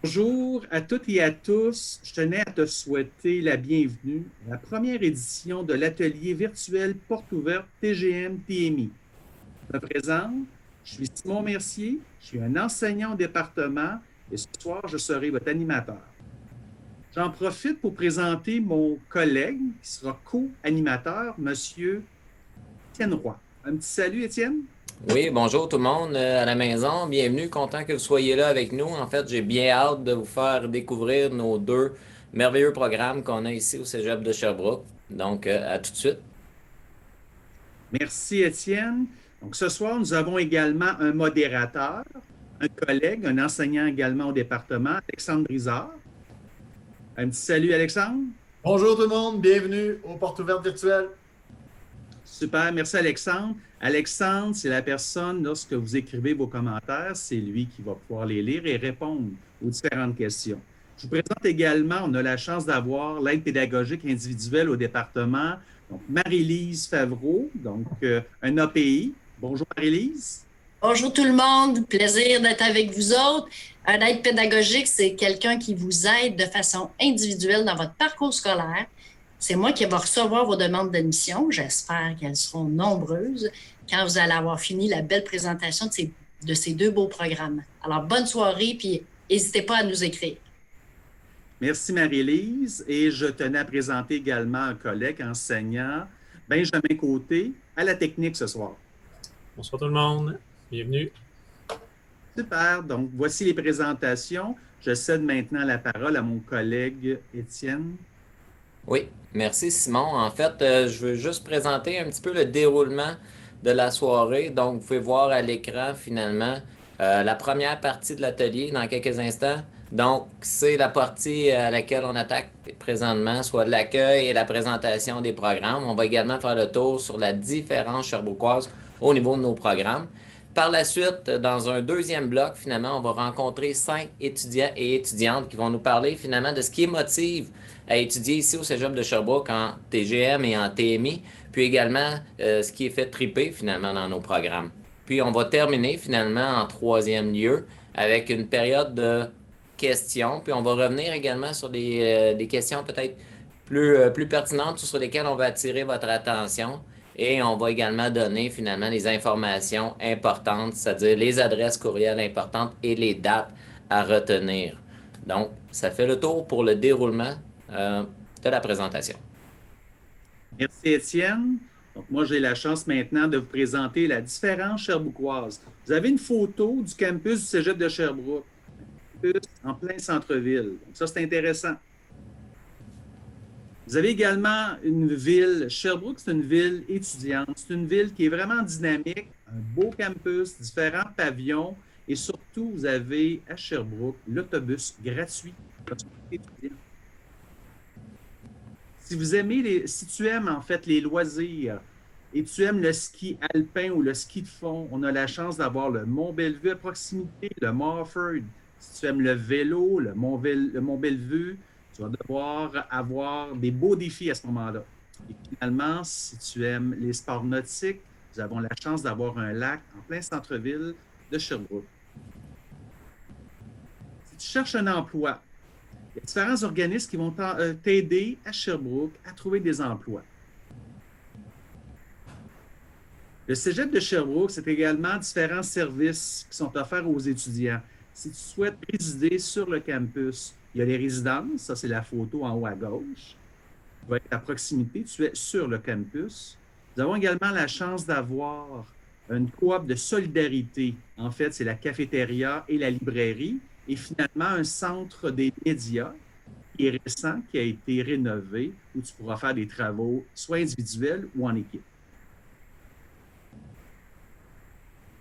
Bonjour à toutes et à tous. Je tenais à te souhaiter la bienvenue à la première édition de l'atelier virtuel Porte ouverte TGM TMI. Je me présente, je suis Simon Mercier, je suis un enseignant au département et ce soir, je serai votre animateur. J'en profite pour présenter mon collègue qui sera co-animateur, Monsieur Étienne Roy. Un petit salut, Étienne. Oui, bonjour tout le monde à la maison. Bienvenue, content que vous soyez là avec nous. En fait, j'ai bien hâte de vous faire découvrir nos deux merveilleux programmes qu'on a ici au Cégep de Sherbrooke. Donc, à tout de suite. Merci, Étienne. Donc, ce soir, nous avons également un modérateur, un collègue, un enseignant également au département, Alexandre Brizard. Un petit salut, Alexandre. Bonjour tout le monde, bienvenue aux portes ouvertes virtuelles. Super, merci, Alexandre. Alexandre, c'est la personne, lorsque vous écrivez vos commentaires, c'est lui qui va pouvoir les lire et répondre aux différentes questions. Je vous présente également, on a la chance d'avoir l'aide pédagogique individuelle au département, donc Marie-Lise Favreau, donc un API. Bonjour Marie-Lise. Bonjour tout le monde, plaisir d'être avec vous autres. Un aide pédagogique, c'est quelqu'un qui vous aide de façon individuelle dans votre parcours scolaire. C'est moi qui vais recevoir vos demandes d'admission. J'espère qu'elles seront nombreuses quand vous allez avoir fini la belle présentation de ces deux beaux programmes. Alors, bonne soirée, puis n'hésitez pas à nous écrire. Merci Marie-Lise. Et je tenais à présenter également un collègue enseignant, Benjamin Côté, à la technique ce soir. Bonsoir tout le monde, bienvenue. Super, donc voici les présentations. Je cède maintenant la parole à mon collègue Étienne. Oui, merci Simon. En fait, je veux juste présenter un petit peu le déroulement de la soirée. Donc, vous pouvez voir à l'écran finalement la première partie de l'atelier dans quelques instants. Donc, c'est la partie à laquelle on attaque présentement, soit l'accueil et la présentation des programmes. On va également faire le tour sur la différence sherbrookoise au niveau de nos programmes. Par la suite, dans un deuxième bloc, finalement, on va rencontrer 5 étudiants et étudiantes qui vont nous parler finalement de ce qui motive à étudier ici au Cégep de Sherbrooke en TGM et en TMI, puis également ce qui est fait triper finalement dans nos programmes. Puis on va terminer finalement en troisième lieu avec une période de questions, puis on va revenir également sur des questions peut-être plus pertinentes sur lesquelles on va attirer votre attention. Et on va également donner finalement les informations importantes, c'est-à-dire les adresses courriels importantes et les dates à retenir. Donc, ça fait le tour pour le déroulement de la présentation. Merci Étienne. Donc moi, j'ai la chance maintenant de vous présenter la différence sherbrookoise. Vous avez une photo du campus du Cégep de Sherbrooke, en plein centre-ville. Donc ça, c'est intéressant. Vous avez également une ville, Sherbrooke, c'est une ville étudiante. C'est une ville qui est vraiment dynamique, un beau campus, différents pavillons et surtout, vous avez à Sherbrooke l'autobus gratuit lorsque vous êtes étudiant. Si tu aimes en fait les loisirs et tu aimes le ski alpin ou le ski de fond, on a la chance d'avoir le Mont Bellevue à proximité, le Mont Offord. Si tu aimes le vélo, le Mont Bellevue, tu vas devoir avoir des beaux défis à ce moment-là. Et finalement, si tu aimes les sports nautiques, nous avons la chance d'avoir un lac en plein centre-ville de Sherbrooke. Si tu cherches un emploi, il y a différents organismes qui vont t'aider à Sherbrooke à trouver des emplois. Le Cégep de Sherbrooke, c'est également différents services qui sont offerts aux étudiants. Si tu souhaites résider sur le campus, il y a les résidences, ça c'est la photo en haut à gauche. Tu vas être à proximité, tu es sur le campus. Nous avons également la chance d'avoir une coop de solidarité. En fait, c'est la cafétéria et la librairie. Et finalement, un centre des médias qui est récent, qui a été rénové, où tu pourras faire des travaux soit individuels ou en équipe.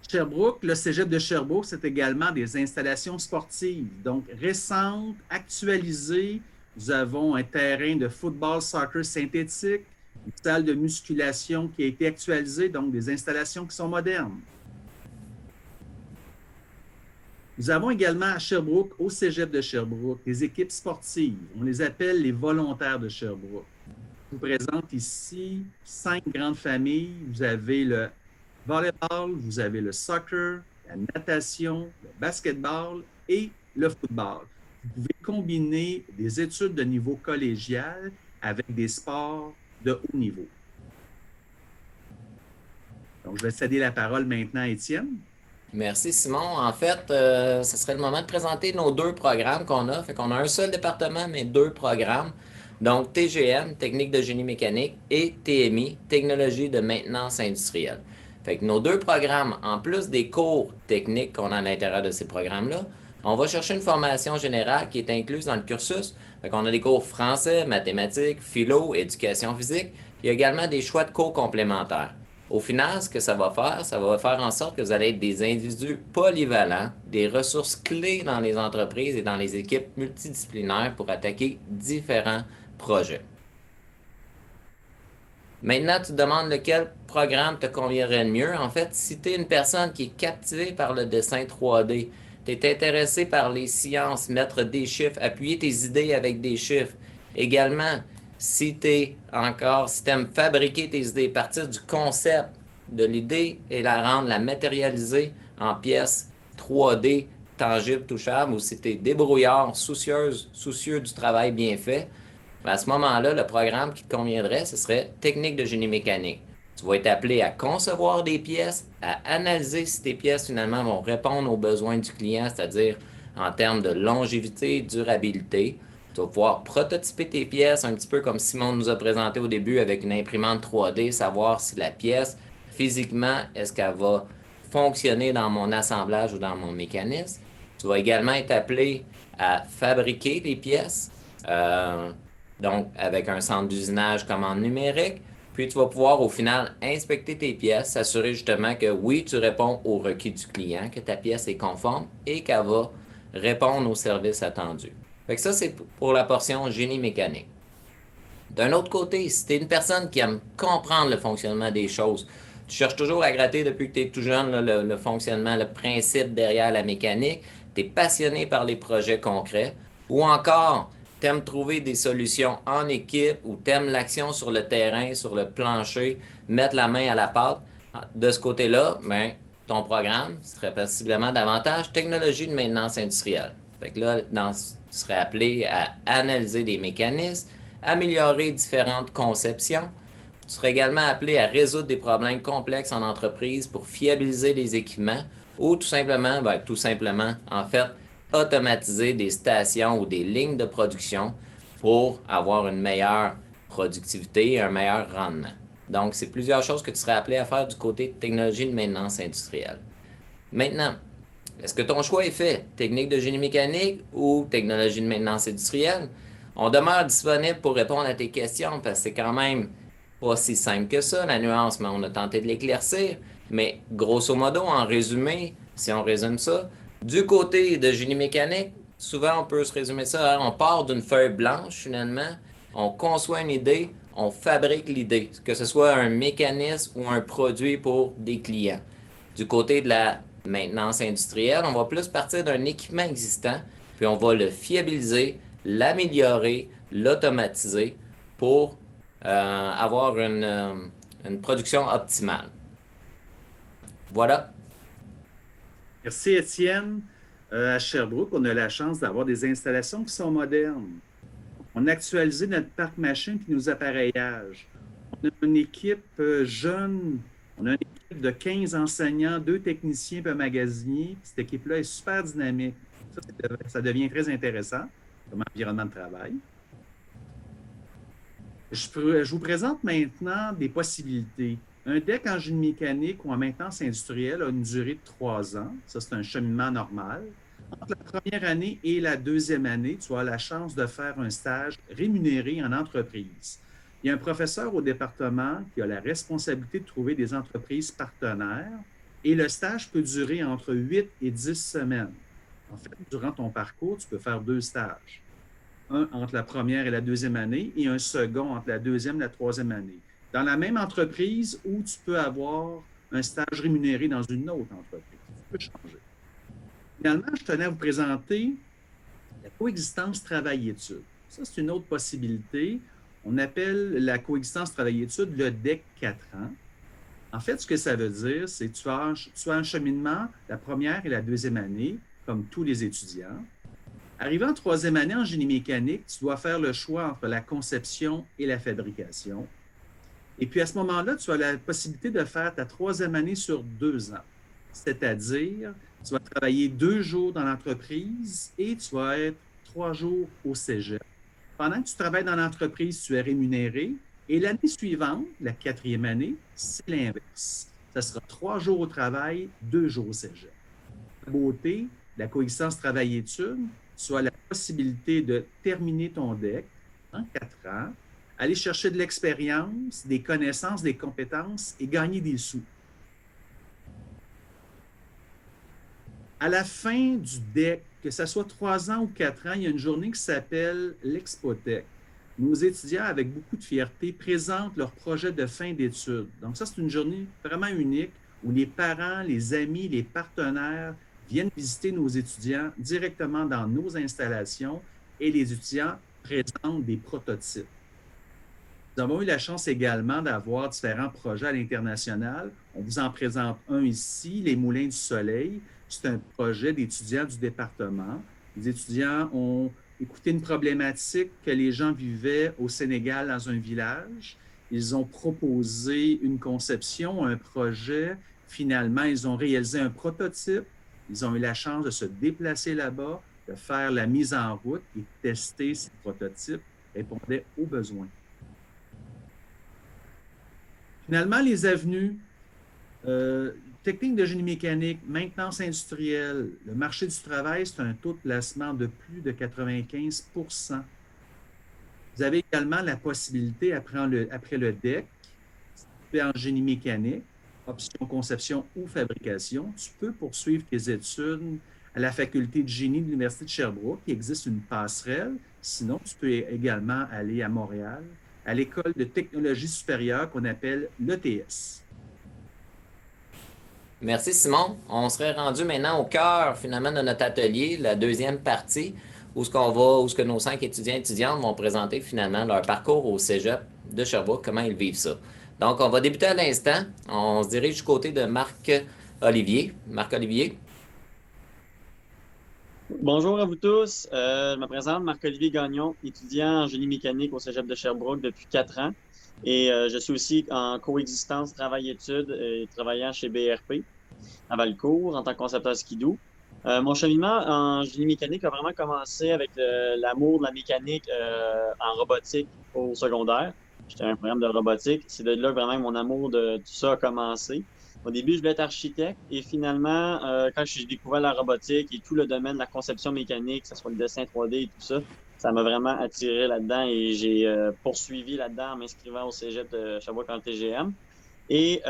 Sherbrooke, le Cégep de Sherbrooke, c'est également des installations sportives, donc récentes, actualisées. Nous avons un terrain de football, soccer synthétique, une salle de musculation qui a été actualisée, donc des installations qui sont modernes. Nous avons également à Sherbrooke, au Cégep de Sherbrooke, des équipes sportives. On les appelle les volontaires de Sherbrooke. Je vous présente ici 5 grandes familles. Vous avez le volleyball, vous avez le soccer, la natation, le basketball et le football. vous pouvez combiner des études de niveau collégial avec des sports de haut niveau. Donc, je vais céder la parole maintenant à Étienne. Merci, Simon. En fait, ce serait le moment de présenter nos deux programmes qu'on a. Fait qu'on a un seul département, mais deux programmes. Donc, TGM, Technique de génie mécanique, et TMI, Technologie de maintenance industrielle. Fait que nos deux programmes, en plus des cours techniques qu'on a à l'intérieur de ces programmes-là, on va chercher une formation générale qui est incluse dans le cursus. Fait qu'on a des cours français, mathématiques, philo, éducation physique. Il y a également des choix de cours complémentaires. Au final, ce que ça va faire en sorte que vous allez être des individus polyvalents, des ressources clés dans les entreprises et dans les équipes multidisciplinaires pour attaquer différents projets. Maintenant, tu te demandes lequel programme te conviendrait le mieux. En fait, si tu es une personne qui est captivée par le dessin 3D, tu es intéressé par les sciences, mettre des chiffres, appuyer tes idées avec des chiffres. Également, si tu aimes fabriquer tes idées, partir du concept de l'idée et la matérialiser en pièces 3D, tangibles, touchables, ou si tu es débrouillard, soucieux du travail bien fait, à ce moment-là, le programme qui te conviendrait, ce serait Technique de génie mécanique. Tu vas être appelé à concevoir des pièces, à analyser si tes pièces finalement vont répondre aux besoins du client, c'est-à-dire en termes de longévité, durabilité. Tu vas pouvoir prototyper tes pièces, un petit peu comme Simon nous a présenté au début avec une imprimante 3D, savoir si la pièce, physiquement, est-ce qu'elle va fonctionner dans mon assemblage ou dans mon mécanisme. Tu vas également être appelé à fabriquer des pièces, donc avec un centre d'usinage commande numérique. Puis tu vas pouvoir au final inspecter tes pièces, s'assurer justement que oui, tu réponds aux requis du client, que ta pièce est conforme et qu'elle va répondre aux services attendus. Fait que ça, c'est pour la portion génie mécanique. D'un autre côté, si tu es une personne qui aime comprendre le fonctionnement des choses, tu cherches toujours à gratter depuis que tu es tout jeune là, le fonctionnement, le principe derrière la mécanique, tu es passionné par les projets concrets, ou encore tu aimes trouver des solutions en équipe ou tu aimes l'action sur le terrain, sur le plancher, mettre la main à la pâte, de ce côté-là, ben, ton programme serait possiblement davantage technologie de maintenance industrielle. Fait que là, tu serais appelé à analyser des mécanismes, améliorer différentes conceptions. Tu serais également appelé à résoudre des problèmes complexes en entreprise pour fiabiliser les équipements ou tout simplement, en fait, automatiser des stations ou des lignes de production pour avoir une meilleure productivité et un meilleur rendement. Donc, c'est plusieurs choses que tu serais appelé à faire du côté de technologie de maintenance industrielle. Maintenant, est-ce que ton choix est fait? Technique de génie mécanique ou technologie de maintenance industrielle? On demeure disponible pour répondre à tes questions parce que c'est quand même pas si simple que ça, la nuance, mais on a tenté de l'éclaircir. Mais grosso modo, en résumé, si on résume ça, du côté de génie mécanique, souvent on peut se résumer ça, on part d'une feuille blanche finalement, on conçoit une idée, on fabrique l'idée, que ce soit un mécanisme ou un produit pour des clients. Du côté de la maintenance industrielle, on va plus partir d'un équipement existant, puis on va le fiabiliser, l'améliorer, l'automatiser pour avoir une production optimale. Voilà. Merci, Étienne. À Sherbrooke, on a la chance d'avoir des installations qui sont modernes. On a actualisé notre parc machine et nos appareillages. On a une équipe jeune. On a une équipe de 15 enseignants, 2 techniciens et un magasinier. Cette équipe-là est super dynamique. Ça devient très intéressant comme environnement de travail. Je vous présente maintenant des possibilités. Un DEC en génie mécanique ou en maintenance industrielle a une durée de 3 ans. Ça, c'est un cheminement normal. Entre la première année et la deuxième année, tu as la chance de faire un stage rémunéré en entreprise. Il y a un professeur au département qui a la responsabilité de trouver des entreprises partenaires et le stage peut durer entre 8 et 10 semaines. En fait, durant ton parcours, tu peux faire 2 stages. Un entre la première et la deuxième année et un second entre la deuxième et la troisième année. Dans la même entreprise où tu peux avoir un stage rémunéré dans une autre entreprise. Tu peux changer. Finalement, je tenais à vous présenter la coexistence travail-études. Ça, c'est une autre possibilité. On appelle la coexistence travail-études le DEC 4 ans. En fait, ce que ça veut dire, c'est que tu as un cheminement la première et la deuxième année, comme tous les étudiants. Arrivé en troisième année en génie mécanique, tu dois faire le choix entre la conception et la fabrication. Et puis à ce moment-là, tu as la possibilité de faire ta troisième année sur 2 ans. C'est-à-dire, tu vas travailler 2 jours dans l'entreprise et tu vas être 3 jours au cégep. Pendant que tu travailles dans l'entreprise, tu es rémunéré. Et l'année suivante, la 4e année, c'est l'inverse. Ça sera 3 jours au travail, 2 jours au cégep. La beauté, la coexistence travail-études, tu as la possibilité de terminer ton DEC en 4 ans, aller chercher de l'expérience, des connaissances, des compétences et gagner des sous. À la fin du DEC, que ce soit 3 ans ou 4 ans, il y a une journée qui s'appelle l'Expotec. Nos étudiants, avec beaucoup de fierté, présentent leur projet de fin d'études. Donc ça, c'est une journée vraiment unique où les parents, les amis, les partenaires viennent visiter nos étudiants directement dans nos installations et les étudiants présentent des prototypes. Nous avons eu la chance également d'avoir différents projets à l'international. On vous en présente un ici, les Moulins du Soleil. C'est un projet d'étudiants du département. Les étudiants ont écouté une problématique que les gens vivaient au Sénégal dans un village. Ils ont proposé une conception, un projet. Finalement, ils ont réalisé un prototype. Ils ont eu la chance de se déplacer là-bas, de faire la mise en route et tester si le prototype répondait aux besoins. Finalement, les avenues, technique de génie mécanique, maintenance industrielle, le marché du travail, c'est un taux de placement de plus de 95 %. Vous avez également la possibilité, après le DEC, si tu fais en génie mécanique, option conception ou fabrication, tu peux poursuivre tes études à la faculté de génie de l'Université de Sherbrooke. Il existe une passerelle. Sinon, tu peux également aller à Montréal, à l'école de technologie supérieure qu'on appelle l'ETS. Merci Simon. On serait rendu maintenant au cœur finalement de notre atelier, la deuxième partie, où ce que nos 5 étudiants et étudiantes vont présenter finalement leur parcours au Cégep de Sherbrooke, comment ils vivent ça. Donc, on va débuter à l'instant. On se dirige du côté de Marc-Olivier. Marc-Olivier. Bonjour à vous tous. Je me présente Marc-Olivier Gagnon, étudiant en génie mécanique au Cégep de Sherbrooke depuis 4 ans. Et je suis aussi en coexistence travail-études et travaillant chez BRP à Valcourt en tant que concepteur skidoo. Mon cheminement en génie mécanique a vraiment commencé avec l'amour de la mécanique en robotique au secondaire. J'étais un programme de robotique. C'est de là vraiment que mon amour de tout ça a commencé. Au début, je voulais être architecte et finalement, quand j'ai découvert la robotique et tout le domaine de la conception mécanique, que ce soit le dessin 3D et tout ça, ça m'a vraiment attiré là-dedans et j'ai poursuivi là-dedans en m'inscrivant au Cégep de Sherbrooke en TGM. Et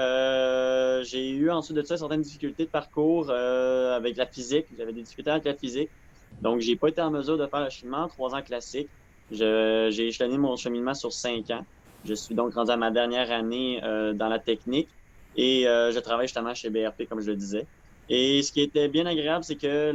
j'ai eu ensuite de ça certaines difficultés de parcours avec la physique. J'avais des difficultés avec la physique. Donc, j'ai pas été en mesure de faire le cheminement en 3 ans classique. J'ai échelonné mon cheminement sur 5 ans. Je suis donc rendu à ma dernière année dans la technique et je travaille justement chez BRP, comme je le disais. Et ce qui était bien agréable, c'est que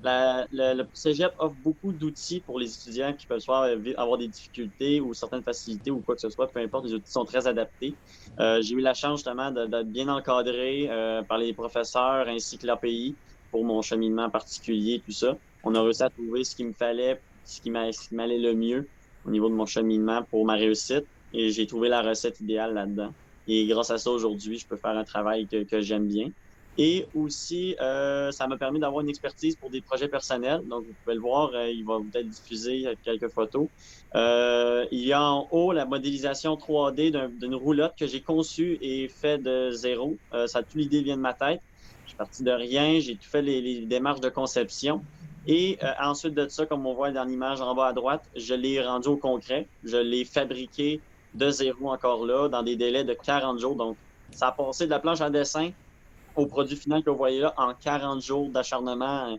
le Cégep offre beaucoup d'outils pour les étudiants qui peuvent soit avoir des difficultés ou certaines facilités ou quoi que ce soit, peu importe, les outils sont très adaptés. J'ai eu la chance justement d'être bien encadré par les professeurs ainsi que l'API pour mon cheminement particulier, tout ça. On a réussi à trouver ce qu'il me fallait, ce qui m'allait le mieux au niveau de mon cheminement pour ma réussite et j'ai trouvé la recette idéale là-dedans. Et grâce à ça, aujourd'hui, je peux faire un travail que j'aime bien. Et aussi, ça m'a permis d'avoir une expertise pour des projets personnels. Donc, vous pouvez le voir, il va peut-être diffuser quelques photos. Il y a en haut la modélisation 3D d'une roulotte que j'ai conçue et fait de zéro. Toute l'idée vient de ma tête. Je suis parti de rien, j'ai tout fait les démarches de conception. Et ensuite de ça, comme on voit dans l'image en bas à droite, je l'ai rendu au concret. Je l'ai fabriqué de zéro encore là, dans des délais de 40 jours. Donc, ça a passé de la planche à dessin au produit final que vous voyez là en 40 jours d'acharnement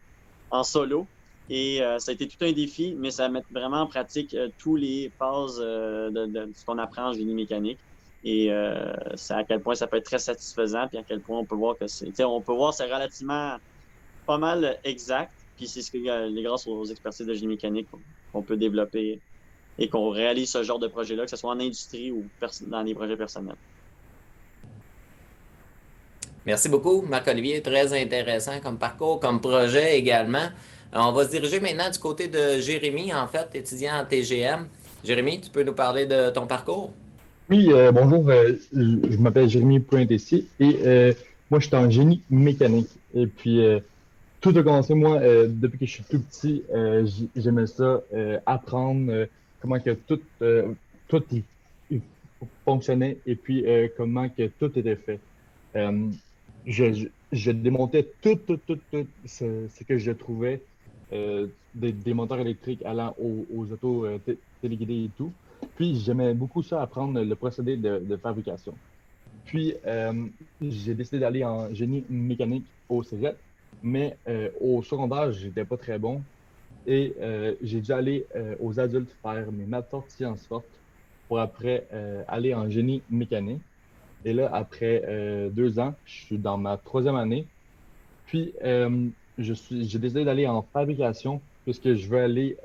en solo. Et ça a été tout un défi, mais ça met vraiment en pratique tous les phases de ce qu'on apprend en génie mécanique. Et c'est à quel point ça peut être très satisfaisant, puis à quel point on peut voir que c'est relativement pas mal exact. Puis c'est ce que grâce aux expertises de génie mécanique qu'on peut développer et qu'on réalise ce genre de projet-là, que ce soit en industrie ou dans les projets personnels. Merci beaucoup, Marc-Olivier. Très intéressant comme parcours, comme projet également. On va se diriger maintenant du côté de Jérémy, en fait, étudiant en TGM. Jérémy, tu peux nous parler de ton parcours? Oui, bonjour, je m'appelle Jérémy Pointessier et moi je suis en génie mécanique. Et puis tout a commencé, moi, depuis que je suis tout petit, j'aimais ça, apprendre comment que tout fonctionnait et puis comment que tout était fait. Euh, je démontais tout ce que je trouvais, des moteurs électriques allant aux autos téléguidées et tout. Puis j'aimais beaucoup ça, apprendre le procédé de fabrication. Puis j'ai décidé d'aller en génie mécanique au cégep, mais au secondaire, j'étais pas très bon. Et j'ai dû aller aux adultes faire mes maths fortes, sciences fortes, pour après aller en génie mécanique. Et là, après 2 ans, je suis dans ma troisième année. Puis j'ai décidé d'aller en fabrication puisque je veux aller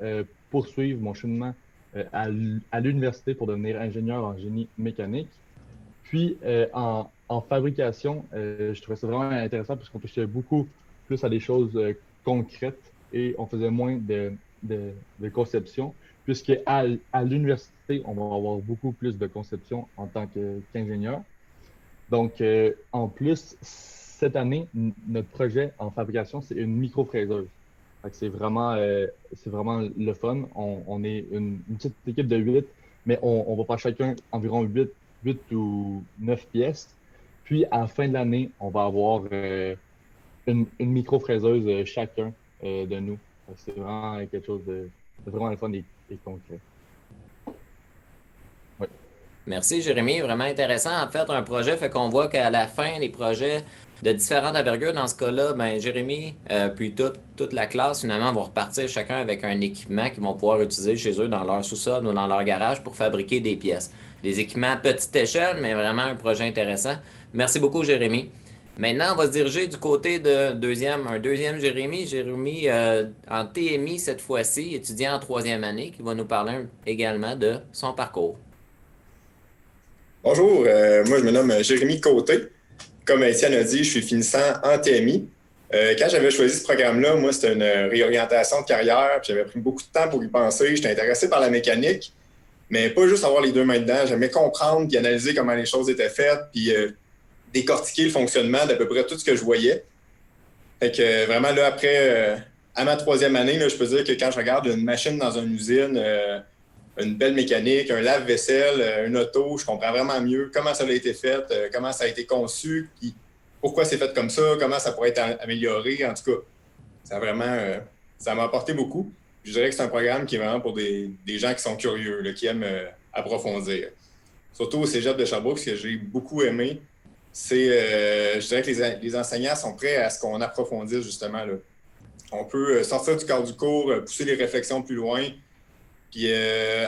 poursuivre mon cheminement à l'université pour devenir ingénieur en génie mécanique. Puis en fabrication, je trouvais ça vraiment intéressant parce qu'on touchait beaucoup plus à des choses concrètes et on faisait moins de conception, puisque à l'université, on va avoir beaucoup plus de conception en tant qu'ingénieur. Donc, en plus, cette année, notre projet en fabrication, c'est une microfraiseuse. Fait que c'est vraiment le fun. On est une petite équipe de 8, mais on va faire chacun environ 8 ou 9 pièces. Puis, à la fin de l'année, on va avoir une microfraiseuse chacun de nous. Fait que c'est vraiment quelque chose de vraiment le fun et concret. Ouais. Merci, Jérémy. Vraiment intéressant. En fait, un projet fait qu'on voit qu'à la fin, les projets de différentes envergures, dans ce cas-là, ben, Jérémy, puis toute la classe, finalement, vont repartir chacun avec un équipement qu'ils vont pouvoir utiliser chez eux dans leur sous-sol ou dans leur garage pour fabriquer des pièces. Des équipements à petite échelle, mais vraiment un projet intéressant. Merci beaucoup, Jérémy. Maintenant, on va se diriger du côté de un deuxième Jérémy. Jérémy, en TMI cette fois-ci, étudiant en troisième année, qui va nous parler également de son parcours. Bonjour, moi je me nomme Jérémy Côté. Comme Étienne a dit, je suis finissant en TMI. Quand j'avais choisi ce programme-là, moi c'était une réorientation de carrière, puis j'avais pris beaucoup de temps pour y penser. J'étais intéressé par la mécanique, mais pas juste avoir les deux mains dedans. J'aimais comprendre puis analyser comment les choses étaient faites, puis décortiquer le fonctionnement d'à peu près tout ce que je voyais. Fait que vraiment là, après, à ma troisième année, là, je peux dire que quand je regarde une machine dans une usine, une belle mécanique, un lave-vaisselle, une auto, je comprends vraiment mieux comment ça a été fait, comment ça a été conçu, pourquoi c'est fait comme ça, comment ça pourrait être amélioré. En tout cas, ça m'a apporté beaucoup. Je dirais que c'est un programme qui est vraiment pour des gens qui sont curieux, là, qui aiment approfondir. Surtout au cégep de Sherbrooke, ce que j'ai beaucoup aimé, c'est, je dirais que les enseignants sont prêts à ce qu'on approfondisse justement. Là. On peut sortir du cadre du cours, pousser les réflexions plus loin. Puis,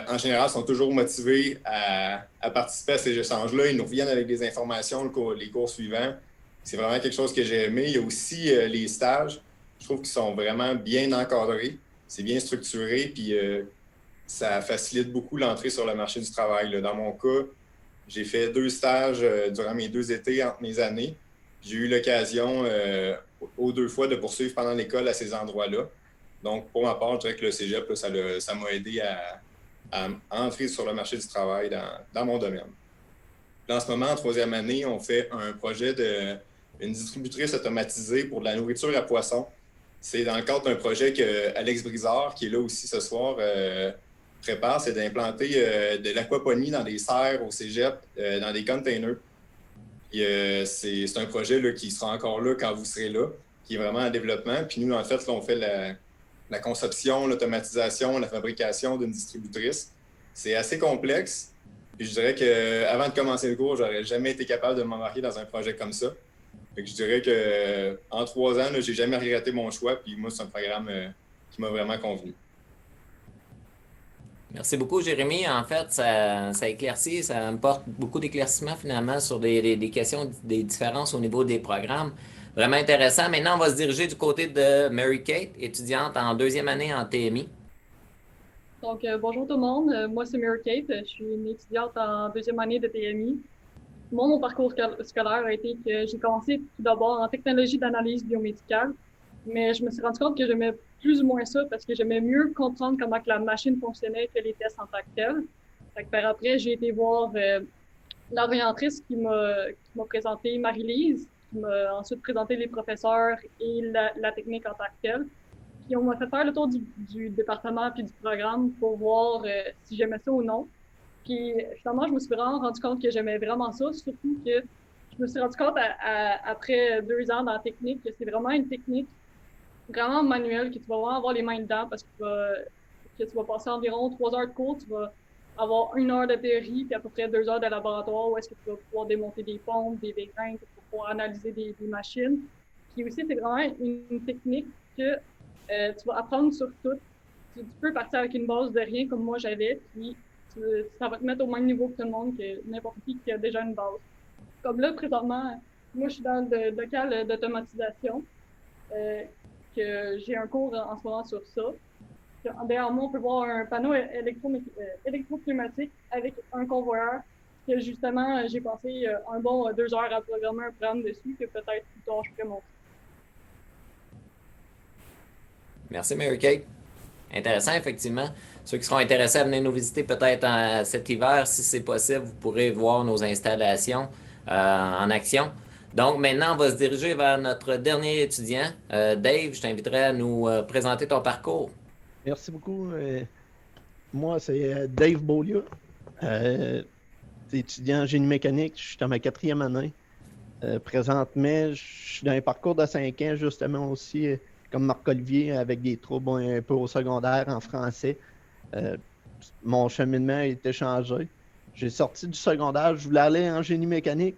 en général, ils sont toujours motivés à participer à ces échanges-là. Ils nous reviennent avec des informations, les cours suivants. C'est vraiment quelque chose que j'ai aimé. Il y a aussi les stages. Je trouve qu'ils sont vraiment bien encadrés. C'est bien structuré. Puis, ça facilite beaucoup l'entrée sur le marché du travail. Là. Dans mon cas, j'ai fait 2 stages durant mes 2 étés entre mes années. J'ai eu l'occasion aux 2 fois de poursuivre pendant l'école à ces endroits-là. Donc, pour ma part, je dirais que le cégep, là, ça m'a aidé à entrer sur le marché du travail dans mon domaine. Là, en ce moment, en troisième année, on fait un projet d'une distributrice automatisée pour de la nourriture à poissons. C'est dans le cadre d'un projet que Alex Brizard, qui est là aussi ce soir, prépare, c'est d'implanter de l'aquaponie dans des serres au cégep, dans des containers. C'est un projet là, qui sera encore là quand vous serez là, qui est vraiment en développement. Puis nous, en fait, là, on fait la conception, l'automatisation, la fabrication d'une distributrice. C'est assez complexe. Puis je dirais qu'avant de commencer le cours, j'aurais jamais été capable de m'embarquer dans un projet comme ça. Fait que je dirais qu'en 3 ans, j'ai jamais regretté mon choix. Puis moi, c'est un programme qui m'a vraiment convenu. Merci beaucoup, Jérémy. En fait, ça éclaircit, ça apporte beaucoup d'éclaircissements finalement sur des questions, des différences au niveau des programmes. Vraiment intéressant. Maintenant, on va se diriger du côté de Mary-Kate, étudiante en deuxième année en TMI. Donc, bonjour tout le monde. Moi, c'est Mary-Kate. Je suis une étudiante en deuxième année de TMI. Mon parcours scolaire a été que j'ai commencé tout d'abord en technologie d'analyse biomédicale, mais je me suis rendu compte que j'aimais plus ou moins ça parce que j'aimais mieux comprendre comment que la machine fonctionnait que les tests en tant que tels. Fait que par après, j'ai été voir l'orientrice qui m'a présenté Marie-Lise, qui m'a ensuite présenté les professeurs et la technique en tant que telle. Puis on m'a fait faire le tour du département puis du programme pour voir si j'aimais ça ou non. Puis finalement, je me suis vraiment rendu compte que j'aimais vraiment ça, surtout que je me suis rendu compte après 2 ans dans la technique que c'est vraiment une technique vraiment manuelle, que tu vas vraiment avoir les mains dedans parce que tu vas passer environ 3 heures de cours, tu vas avoir 1 heure de théorie, puis à peu près 2 heures de laboratoire où est-ce que tu vas pouvoir démonter des pompes, des végrins, pour pouvoir analyser des machines. Puis aussi, c'est vraiment une technique que tu vas apprendre sur tout. Tu peux partir avec une base de rien comme moi j'avais, puis ça va te mettre au même niveau que tout le monde, que n'importe qui a déjà une base. Comme là, présentement, moi je suis dans le local d'automatisation, que j'ai un cours en ce moment sur ça. Derrière moi, on peut voir un panneau électropneumatique avec un convoyeur que justement, j'ai passé un bon 2 heures à programmer un programme dessus que peut-être plus tard, je pourrais montrer. Merci, Mary-Kate. Intéressant, effectivement. Ceux qui seront intéressés à venir nous visiter peut-être cet hiver, si c'est possible, vous pourrez voir nos installations en action. Donc, maintenant, on va se diriger vers notre dernier étudiant. Dave, je t'inviterai à nous présenter ton parcours. Merci beaucoup. Moi, c'est Dave Beaulieu, étudiant en génie mécanique. Je suis dans ma 4e année. Présentement, je suis dans un parcours de 5 ans, justement aussi, comme Marc-Olivier, avec des troubles un peu au secondaire en français. Mon cheminement a été changé. J'ai sorti du secondaire, je voulais aller en génie mécanique.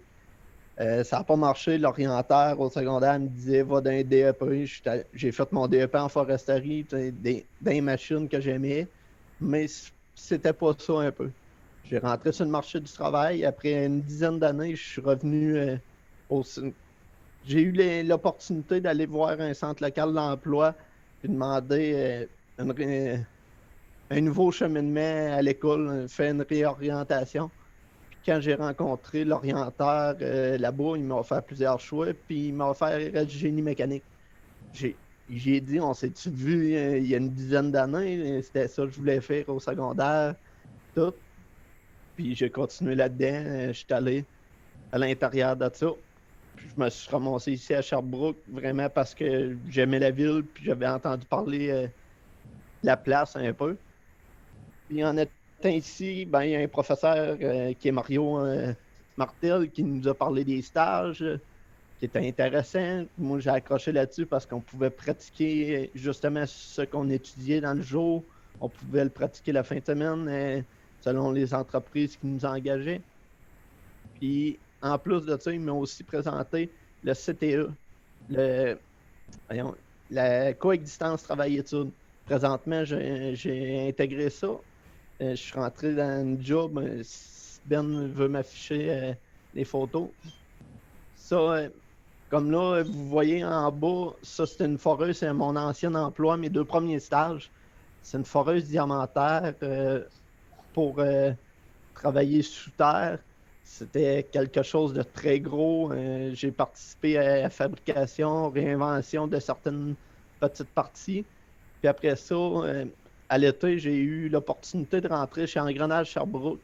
Ça n'a pas marché. L'orienteur au secondaire me disait va dans un DEP. J'ai fait mon DEP en foresterie, des machines que j'aimais, mais c'était pas ça un peu. J'ai rentré sur le marché du travail. Après une dizaine d'années, je suis revenu j'ai eu l'opportunité d'aller voir un centre local d'emploi et demander un nouveau cheminement à l'école, faire une réorientation. Quand j'ai rencontré l'orienteur là-bas, il m'a offert plusieurs choix, puis il m'a offert du génie mécanique. J'ai dit, on s'est-tu vu il y a une dizaine d'années, c'était ça que je voulais faire au secondaire, tout. Puis j'ai continué là-dedans, je suis allé à l'intérieur de ça. Puis je me suis ramassé ici à Sherbrooke, vraiment parce que j'aimais la ville, puis j'avais entendu parler de la place un peu. Puis en étant ici, ben, il y a un professeur qui est Mario Martel qui nous a parlé des stages, qui était intéressant. Moi, j'ai accroché là-dessus parce qu'on pouvait pratiquer justement ce qu'on étudiait dans le jour. On pouvait le pratiquer la fin de semaine selon les entreprises qui nous engageaient. Puis, en plus de ça, il m'a aussi présenté le CTE, la coexistence travail-études. Présentement, j'ai intégré ça. Je suis rentré dans une job. Ben veut m'afficher les photos. Ça, comme là, vous voyez en bas, ça c'est une foreuse, c'est mon ancien emploi, mes 2 premiers stages. C'est une foreuse diamantaire pour travailler sous terre. C'était quelque chose de très gros. J'ai participé à la fabrication, réinvention de certaines petites parties. Puis après ça, à l'été, j'ai eu l'opportunité de rentrer chez Engrenage Sherbrooke,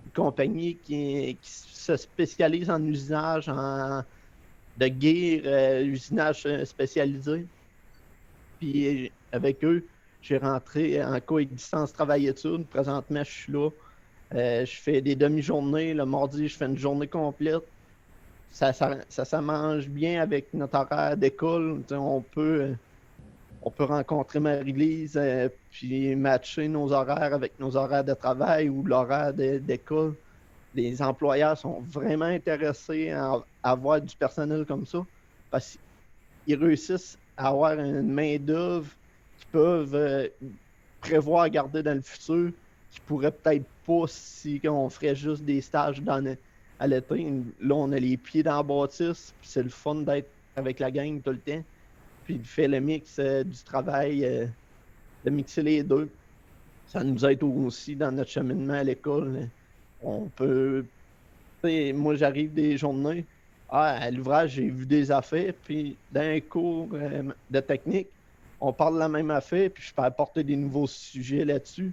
une compagnie qui se spécialise en usinage de gear, usinage spécialisé. Puis avec eux, j'ai rentré en coexistence travail-études. Présentement, je suis là. Je fais des demi-journées. Le mardi, je fais une journée complète. Ça mange bien avec notre horaire d'école. On peut rencontrer Marie-Lise puis matcher nos horaires avec nos horaires de travail ou l'horaire d'école. Les employeurs sont vraiment intéressés à avoir du personnel comme ça parce qu'ils réussissent à avoir une main-d'œuvre qu'ils peuvent prévoir garder dans le futur, qui pourrait peut-être pas si on ferait juste des stages à l'été. Là, on a les pieds dans la bâtisse, puis c'est le fun d'être avec la gang tout le temps. Puis il fait le mix du travail, de mixer les deux. Ça nous aide aussi dans notre cheminement à l'école. On peut... Moi, j'arrive des journées, à l'ouvrage, j'ai vu des affaires, puis dans un cours de technique, on parle de la même affaire, puis je peux apporter des nouveaux sujets là-dessus.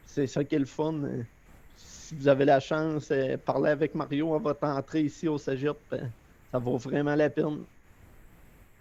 C'est ça qui est le fun. Si vous avez la chance, parler avec Mario à votre entrée ici au Cégep, ça vaut vraiment la peine.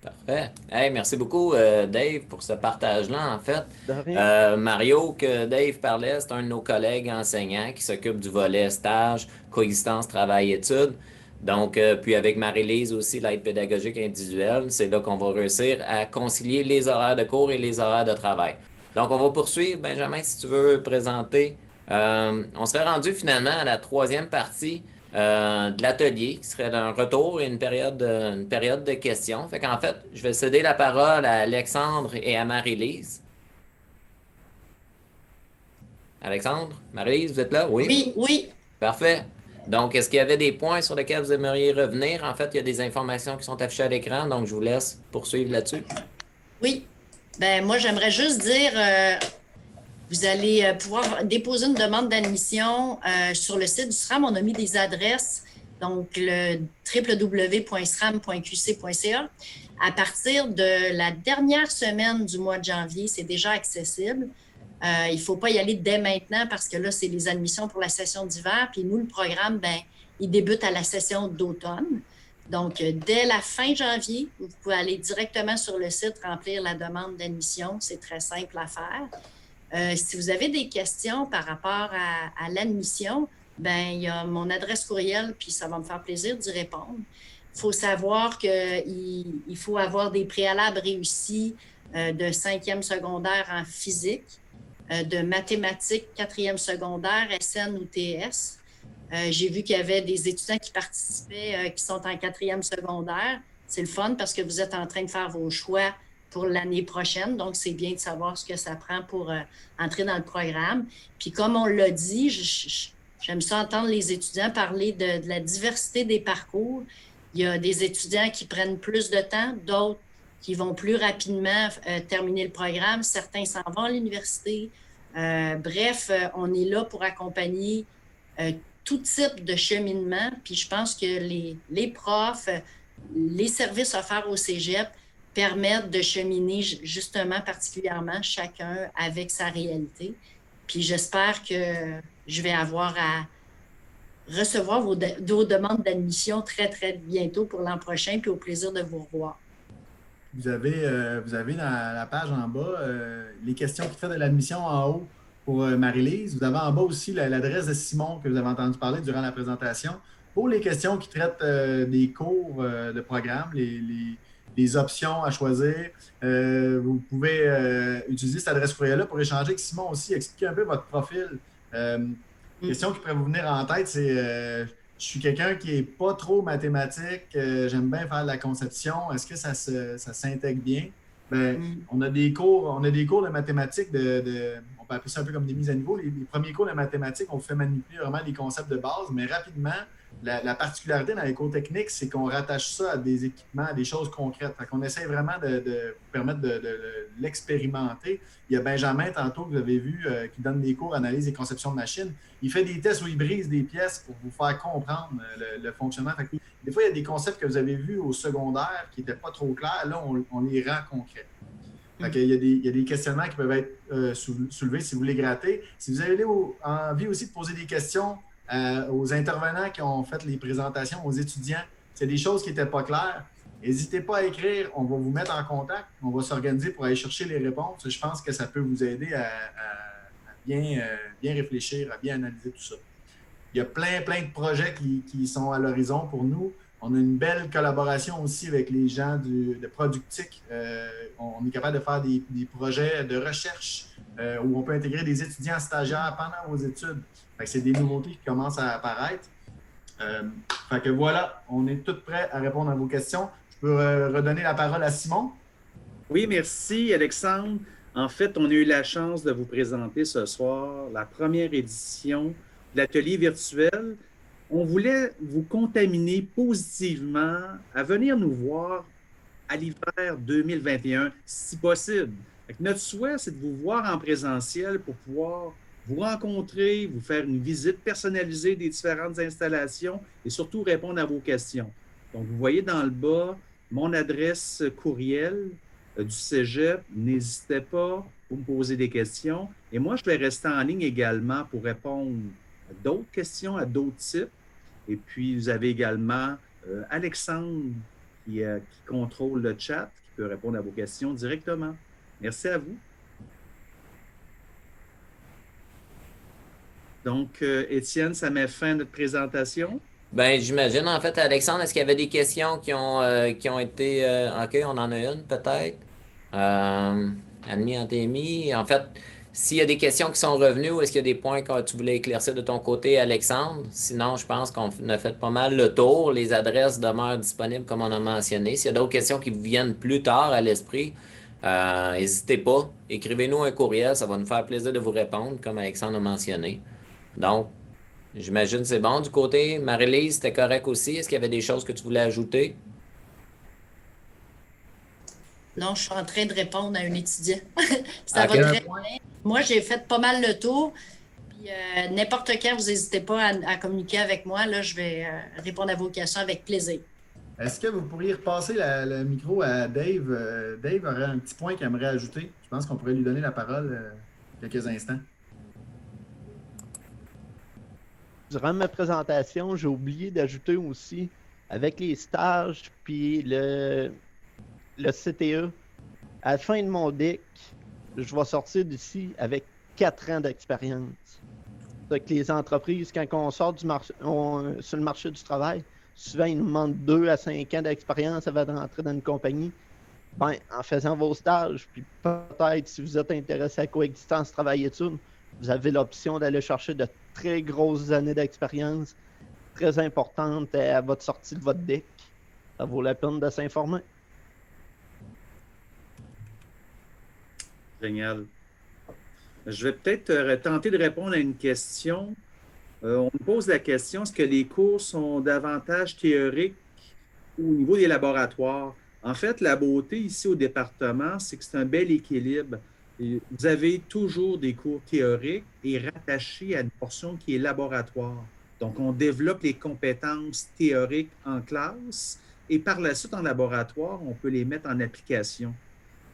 Parfait. Hey, merci beaucoup, Dave, pour ce partage-là, en fait. De rien. Mario, que Dave parlait, c'est un de nos collègues enseignants qui s'occupe du volet stage, coexistence, travail, études. Donc, puis avec Marie-Lise aussi, l'aide pédagogique individuelle, c'est là qu'on va réussir à concilier les horaires de cours et les horaires de travail. Donc, on va poursuivre. Benjamin, si tu veux présenter. On serait rendu finalement à la troisième partie de l'atelier, qui serait un retour et une période de questions. Fait qu'en fait, je vais céder la parole à Alexandre et à Marie-Lise. Alexandre, Marie-Lise, vous êtes là? Oui? Oui, oui. Parfait. Donc, est-ce qu'il y avait des points sur lesquels vous aimeriez revenir? En fait, il y a des informations qui sont affichées à l'écran, donc je vous laisse poursuivre là-dessus. Oui. Ben moi, j'aimerais juste dire, vous allez pouvoir déposer une demande d'admission sur le site du SRAM. On a mis des adresses, donc le www.sram.qc.ca. À partir de la dernière semaine du mois de janvier, c'est déjà accessible. Il ne faut pas y aller dès maintenant parce que là, c'est les admissions pour la session d'hiver. Puis nous, le programme, ben, il débute à la session d'automne. Donc, dès la fin janvier, vous pouvez aller directement sur le site, remplir la demande d'admission. C'est très simple à faire. Si vous avez des questions par rapport à l'admission, ben, il y a mon adresse courriel, puis ça va me faire plaisir d'y répondre. Il faut savoir qu'il faut avoir des préalables réussis de 5e secondaire en physique, de mathématiques 4e secondaire, SN ou TS. J'ai vu qu'il y avait des étudiants qui participaient, qui sont en 4e secondaire. C'est le fun parce que vous êtes en train de faire vos choix pour l'année prochaine. Donc, c'est bien de savoir ce que ça prend pour entrer dans le programme. Puis, comme on l'a dit, j'aime ça entendre les étudiants parler de la diversité des parcours. Il y a des étudiants qui prennent plus de temps, d'autres qui vont plus rapidement terminer le programme. Certains s'en vont à l'université. Bref, on est là pour accompagner tout type de cheminement. Puis je pense que les profs, les services offerts au cégep permettent de cheminer justement particulièrement chacun avec sa réalité. Puis j'espère que je vais avoir à recevoir vos demandes d'admission très, très bientôt pour l'an prochain, puis au plaisir de vous revoir. Vous avez dans la page en bas les questions qui traitent de l'admission en haut pour Marie-Lise. Vous avez en bas aussi l'adresse de Simon que vous avez entendu parler durant la présentation. Pour les questions qui traitent des cours de programme, les options à choisir, vous pouvez utiliser cette adresse courriel-là pour échanger avec Simon aussi, expliquer un peu votre profil. Question qui pourrait vous venir en tête, c'est je suis quelqu'un qui n'est pas trop mathématique, j'aime bien faire de la conception. Est-ce que ça s'intègre bien? Ben, on a des cours de mathématiques, on peut appeler ça un peu comme des mises à niveau. Les premiers cours de mathématiques, on fait manipuler vraiment les concepts de base, mais rapidement, la particularité dans les cours techniques, c'est qu'on rattache ça à des équipements, à des choses concrètes. Fait qu'on essaie vraiment de vous permettre de l'expérimenter. Il y a Benjamin, tantôt, que vous avez vu, qui donne des cours d'analyse et conception de machines. Il fait des tests où il brise des pièces pour vous faire comprendre le fonctionnement. Fait que, des fois, il y a des concepts que vous avez vus au secondaire qui n'étaient pas trop clairs. Là, on les rend concrets. Fait qu'il y a des questionnements qui peuvent être soulevés si vous voulez gratter. Si vous avez envie aussi de poser des questions aux intervenants qui ont fait les présentations, aux étudiants, c'est des choses qui n'étaient pas claires. N'hésitez pas à écrire, on va vous mettre en contact, on va s'organiser pour aller chercher les réponses. Je pense que ça peut vous aider à bien réfléchir, à bien analyser tout ça. Il y a plein de projets qui sont à l'horizon pour nous. On a une belle collaboration aussi avec les gens de Productic. On est capable de faire des projets de recherche où on peut intégrer des étudiants stagiaires pendant vos études. Fait que c'est des nouveautés qui commencent à apparaître. Fait que voilà, on est tous prêts à répondre à vos questions. Je peux redonner la parole à Simon. Oui, merci Alexandre. En fait, on a eu la chance de vous présenter ce soir la première édition de l'atelier virtuel. On voulait vous contaminer positivement à venir nous voir à l'hiver 2021, si possible. Fait que notre souhait, c'est de vous voir en présentiel pour pouvoir vous rencontrer, vous faire une visite personnalisée des différentes installations et surtout répondre à vos questions. Donc, vous voyez dans le bas mon adresse courriel. du cégep, n'hésitez pas pour me poser des questions. Et moi, je vais rester en ligne également pour répondre à d'autres questions, à d'autres types. Et puis, vous avez également Alexandre qui contrôle le chat, qui peut répondre à vos questions directement. Merci à vous. Donc, Étienne, ça met fin à notre présentation. Ben, j'imagine, en fait, Alexandre, est-ce qu'il y avait des questions qui ont été... OK, on en a une, peut-être. Admis, Antémie. En fait, s'il y a des questions qui sont revenues ou est-ce qu'il y a des points que tu voulais éclaircir de ton côté, Alexandre? Sinon, je pense qu'on a fait pas mal le tour. Les adresses demeurent disponibles, comme on a mentionné. S'il y a d'autres questions qui vous viennent plus tard à l'esprit, n'hésitez pas. Écrivez-nous un courriel. Ça va nous faire plaisir de vous répondre, comme Alexandre a mentionné. Donc, j'imagine que c'est bon du côté. Marie-Lise, c'était correct aussi. Est-ce qu'il y avait des choses que tu voulais ajouter? Non, je suis en train de répondre à un étudiant. Ça va très bien. Moi, j'ai fait pas mal le tour. Puis, n'importe quand, vous n'hésitez pas à communiquer avec moi. Là, je vais répondre à vos questions avec plaisir. Est-ce que vous pourriez repasser le micro à Dave? Dave aurait un petit point qu'il aimerait ajouter. Je pense qu'on pourrait lui donner la parole quelques instants. Durant ma présentation, j'ai oublié d'ajouter aussi, avec les stages puis le CTE, à la fin de mon DEC, je vais sortir d'ici avec 4 ans d'expérience. Donc, les entreprises, quand on sort sur le marché du travail, souvent, ils nous demandent 2 à 5 ans d'expérience avant de rentrer dans une compagnie. Ben, en faisant vos stages, puis peut-être, si vous êtes intéressé à coexistence travail-études, vous avez l'option d'aller chercher de très grosses années d'expérience, très importantes à votre sortie de votre DEC. Ça vaut la peine de s'informer. Génial. Je vais peut-être tenter de répondre à une question. On me pose la question, est-ce que les cours sont davantage théoriques au niveau des laboratoires? En fait, la beauté ici au département, c'est que c'est un bel équilibre. Et vous avez toujours des cours théoriques et rattachés à une portion qui est laboratoire. Donc, on développe les compétences théoriques en classe et par la suite, en laboratoire, on peut les mettre en application.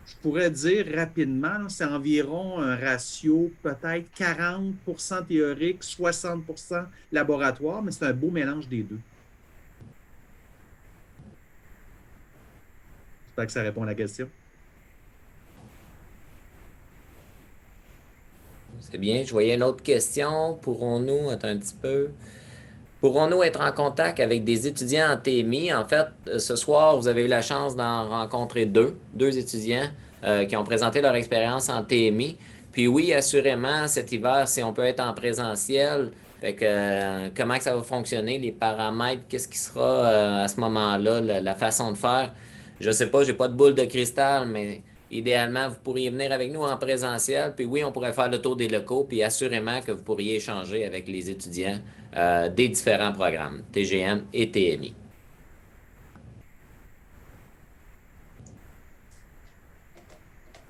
Je pourrais dire rapidement, c'est environ un ratio peut-être 40% théorique, 60% laboratoire, mais c'est un beau mélange des deux. J'espère que ça répond à la question. C'est bien. Je voyais une autre question. Pourrons-nous, attends un petit peu, pourrons-nous être en contact avec des étudiants en TMI? En fait, ce soir, vous avez eu la chance d'en rencontrer deux étudiants qui ont présenté leur expérience en TMI. Puis oui, assurément, cet hiver, si on peut être en présentiel, fait que, comment que ça va fonctionner, les paramètres, qu'est-ce qui sera à ce moment-là, la façon de faire? Je ne sais pas, j'ai pas de boule de cristal, mais idéalement, vous pourriez venir avec nous en présentiel. Puis oui, on pourrait faire le tour des locaux, puis assurément que vous pourriez échanger avec les étudiants des différents programmes, TGM et TMI.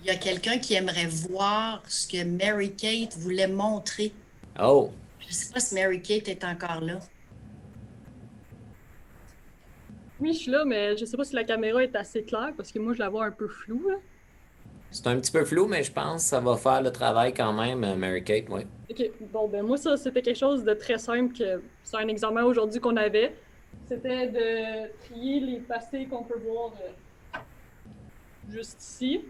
Il y a quelqu'un qui aimerait voir ce que Mary-Kate voulait montrer. Oh! Je ne sais pas si Mary-Kate est encore là. Oui, je suis là, mais je ne sais pas si la caméra est assez claire parce que moi, je la vois un peu floue. Là. C'est un petit peu flou, mais je pense que ça va faire le travail quand même, Mary-Kate, oui. OK. Bon, ben moi, ça, c'était quelque chose de très simple. C'est un examen aujourd'hui qu'on avait. C'était de trier les passés qu'on peut voir juste ici.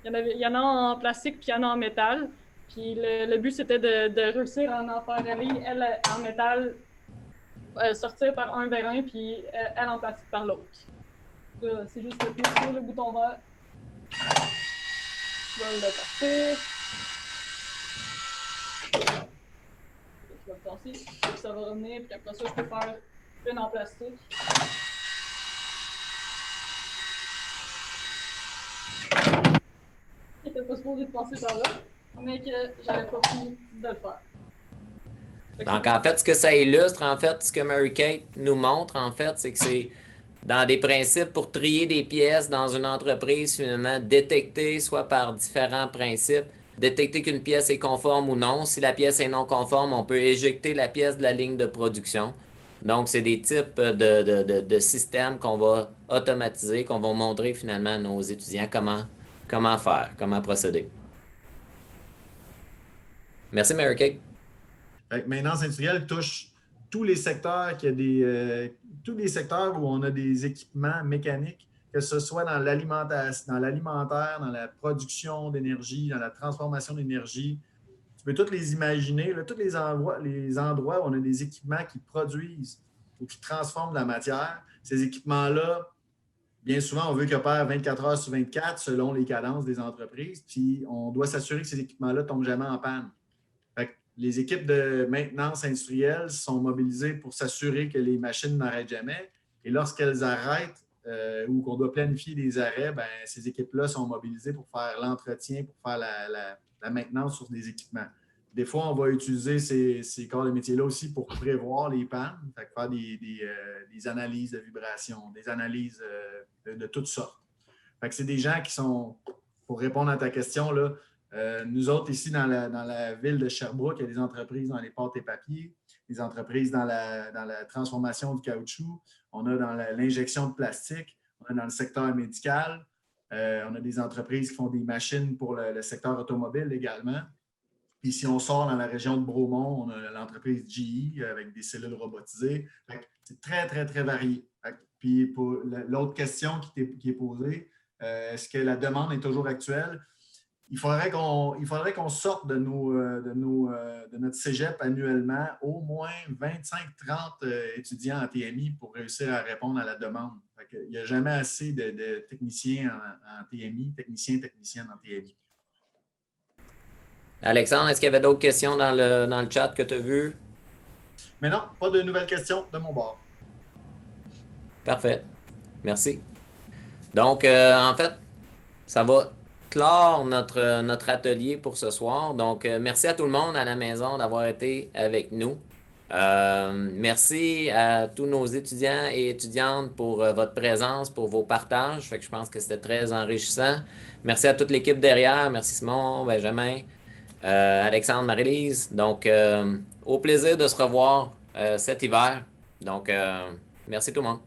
Il y en a en plastique puis il y en a en métal. Puis le but, c'était de réussir à en faire aller, elle en métal, sortir par un vers un, puis elle en plastique par l'autre. C'est juste le plus sur le bouton vert. Je vais le passer. Je vais le tasser, puis ça va revenir, puis après ça, je peux faire une en plastique. Il n'était pas supposé de passer par là, mais que j'avais pas fini de le faire. Donc, en fait, ce que ça illustre, en fait, ce que Mary-Kate nous montre, en fait, c'est que c'est dans des principes pour trier des pièces dans une entreprise, finalement, détecter, soit par différents principes, détecter qu'une pièce est conforme ou non. Si la pièce est non conforme, on peut éjecter la pièce de la ligne de production. Donc, c'est des types de systèmes qu'on va automatiser, qu'on va montrer finalement à nos étudiants comment faire, comment procéder. Merci, Mary Kay. Fait que maintenance industrielle touche tous les secteurs tous les secteurs où on a des équipements mécaniques, que ce soit dans l'alimentation, dans l'alimentaire, dans la production d'énergie, dans la transformation d'énergie. Tu peux tous les imaginer, là, tous les endroits où on a des équipements qui produisent ou qui transforment la matière. Ces équipements-là, bien souvent, on veut qu'ils opèrent 24 heures sur 24 selon les cadences des entreprises, puis on doit s'assurer que ces équipements-là ne tombent jamais en panne. Fait que les équipes de maintenance industrielle sont mobilisées pour s'assurer que les machines n'arrêtent jamais. Et lorsqu'elles arrêtent ou qu'on doit planifier des arrêts, ben, ces équipes-là sont mobilisées pour faire l'entretien, pour faire la maintenance sur des équipements. Des fois, on va utiliser ces corps de métier-là aussi pour prévoir les pannes, fait que faire des analyses de vibrations, des analyses de toutes sortes. Fait que c'est des gens qui sont, pour répondre à ta question, là, nous autres, ici, dans la ville de Sherbrooke, il y a des entreprises dans les pâtes et papiers, des entreprises dans la transformation du caoutchouc, on a dans l'injection de plastique, on a dans le secteur médical, on a des entreprises qui font des machines pour le secteur automobile également. Puis si on sort dans la région de Bromont, on a l'entreprise GE avec des cellules robotisées. C'est très, très, très varié. Puis pour l'autre question qui est posée, est-ce que la demande est toujours actuelle? Il faudrait qu'on sorte de notre cégep annuellement au moins 25-30 étudiants en TMI pour réussir à répondre à la demande. Il n'y a jamais assez de techniciens en TMI, techniciennes en TMI. Alexandre, est-ce qu'il y avait d'autres questions dans le chat que tu as vu? Mais non, pas de nouvelles questions de mon bord. Parfait. Merci. Donc, en fait, ça va clore notre atelier pour ce soir. Donc, merci à tout le monde à la maison d'avoir été avec nous. Merci à tous nos étudiants et étudiantes pour votre présence, pour vos partages. Fait que je pense que c'était très enrichissant. Merci à toute l'équipe derrière. Merci Simon, Benjamin, Alexandre, Marie-Lise. Donc, au plaisir de se revoir cet hiver. Donc, merci tout le monde.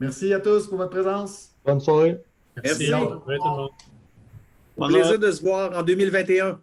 Merci à tous pour votre présence. Bonne soirée. Merci. Bonne soirée tout le monde. Au plaisir de se voir en 2021.